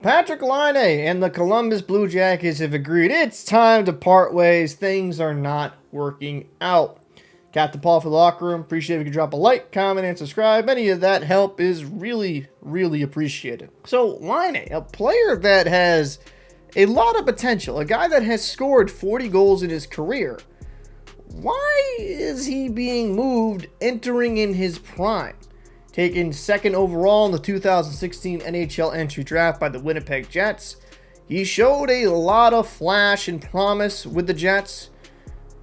Patrik Laine and the Columbus Blue Jackets have agreed it's time to part ways. Things are not working out. Captain Paul for the Locker Room. Appreciate if you could drop a like, comment, and subscribe. Any of that help is really appreciated. So Laine, a player that has a lot of potential, a guy that has scored 40 goals in his career. Why is he being moved entering in his prime? Taken second overall in the 2016 NHL entry draft by the Winnipeg Jets, he showed a lot of flash and promise with the Jets,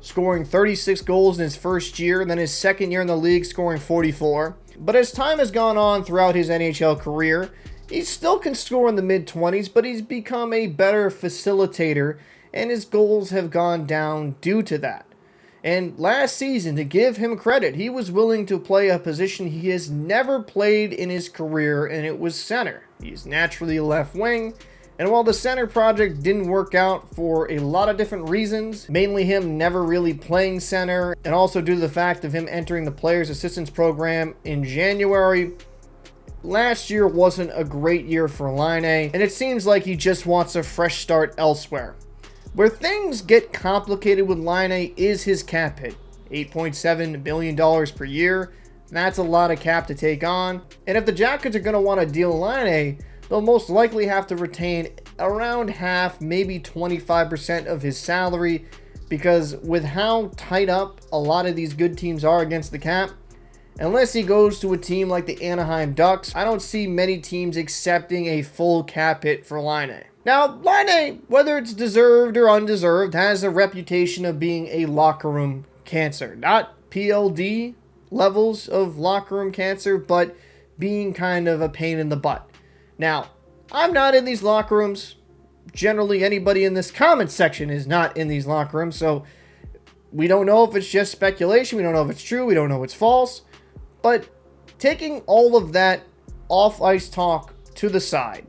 scoring 36 goals in his first year, and then his second year in the league scoring 44. But as time has gone on throughout his NHL career, he still can score in the mid-20s, but he's become a better facilitator, and his goals have gone down due to that. And last season, to give him credit, he was willing to play a position he has never played in his career, and it was center. He's naturally a left wing, and while the center project didn't work out for a lot of different reasons, mainly him never really playing center, and also due to the fact of him entering the Players Assistance Program in January, last year wasn't a great year for Laine, and it seems like he just wants a fresh start elsewhere. Where things get complicated with Laine is his cap hit, $8.7 million per year. That's a lot of cap to take on. And if the Jackets are going to want to deal Laine, they'll most likely have to retain around half, maybe 25% of his salary, because with how tight up a lot of these good teams are against the cap, unless he goes to a team like the Anaheim Ducks, I don't see many teams accepting a full cap hit for Laine. Now, Laine, whether it's deserved or undeserved, has a reputation of being a locker room cancer. Not PLD levels of locker room cancer, but being kind of a pain in the butt. Now, I'm not in these locker rooms. Generally, anybody in this comment section is not in these locker rooms, so we don't know if it's just speculation. We don't know if it's true. We don't know if it's false. But taking all of that off-ice talk to the side,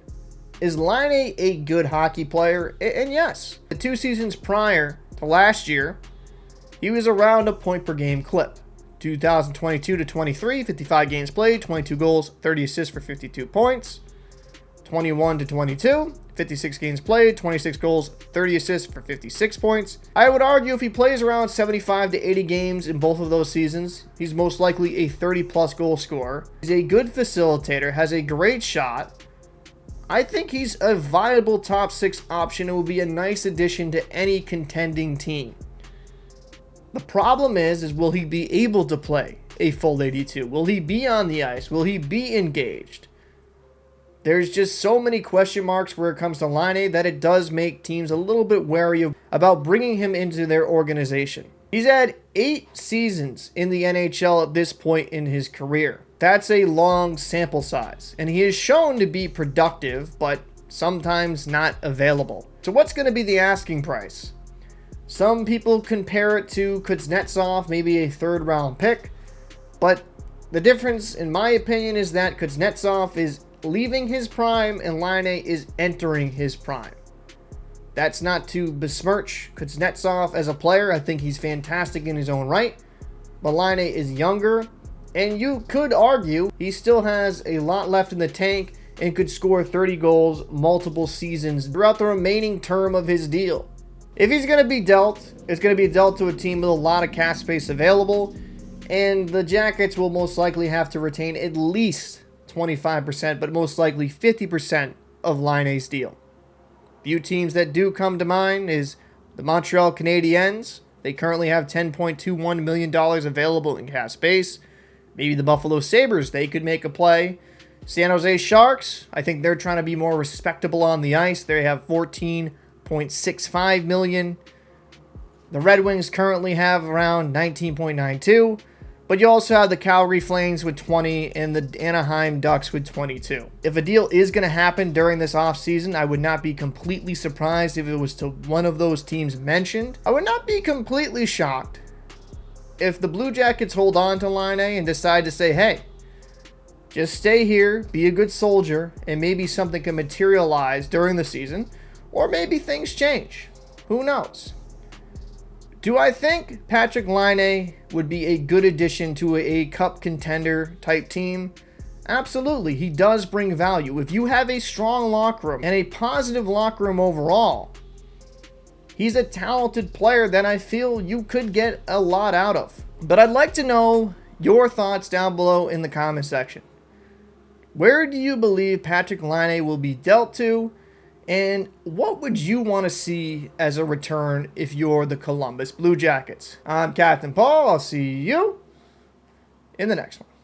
is Laine a good hockey player? And yes, the 2 seasons prior to last year, he was around a point per game clip. 2022 to 23, 55 games played, 22 goals, 30 assists for 52 points. 21 to 22, 56 games played, 26 goals, 30 assists for 56 points. I would argue if he plays around 75 to 80 games in both of those seasons, he's most likely a 30-plus goal scorer. He's a good facilitator, has a great shot. I think he's a viable top 6 option and will be a nice addition to any contending team. The problem is will he be able to play a full 82? Will he be on the ice? Will he be engaged? There's just so many question marks where it comes to Laine that it does make teams a little bit wary about bringing him into their organization. He's had 8 seasons in the NHL at this point in his career. That's a long sample size, and he is shown to be productive, but sometimes not available. So what's going to be the asking price? Some people compare it to Kuznetsov, maybe a 3rd round pick, but the difference, in my opinion, is that Kuznetsov is leaving his prime and Laine is entering his prime. That's not to besmirch Kuznetsov as a player. I think he's fantastic in his own right, but Laine is younger. And you could argue he still has a lot left in the tank and could score 30 goals multiple seasons throughout the remaining term of his deal. If he's going to be dealt, it's going to be dealt to a team with a lot of cap space available, and the Jackets will most likely have to retain at least 25%, but most likely 50% of Laine's deal. Few teams that do come to mind is the Montreal Canadiens. They currently have $10.21 million available in cap space. Maybe the Buffalo Sabres, they could make a play. San Jose Sharks, I think they're trying to be more respectable on the ice. They have $14.65 million. The Red Wings currently have around $19.92. But you also have the Calgary Flames with 20 and the Anaheim Ducks with 22. If a deal is going to happen during this offseason, I would not be completely surprised if it was to one of those teams mentioned. I would not be completely shocked if the Blue Jackets hold on to Laine and decide to say, hey, just stay here, be a good soldier, and maybe something can materialize during the season, or maybe things change. Who knows? Do I think Patrik Laine would be a good addition to a cup contender type team? absolutely, he does bring value. If you have a strong locker room and a positive locker room overall, he's a talented player that I feel you could get a lot out of. But I'd like to know your thoughts down below in the comment section. Where do you believe Patrik Laine will be dealt to? And what would you want to see as a return if you're the Columbus Blue Jackets? I'm Captain Paul. I'll see you in the next one.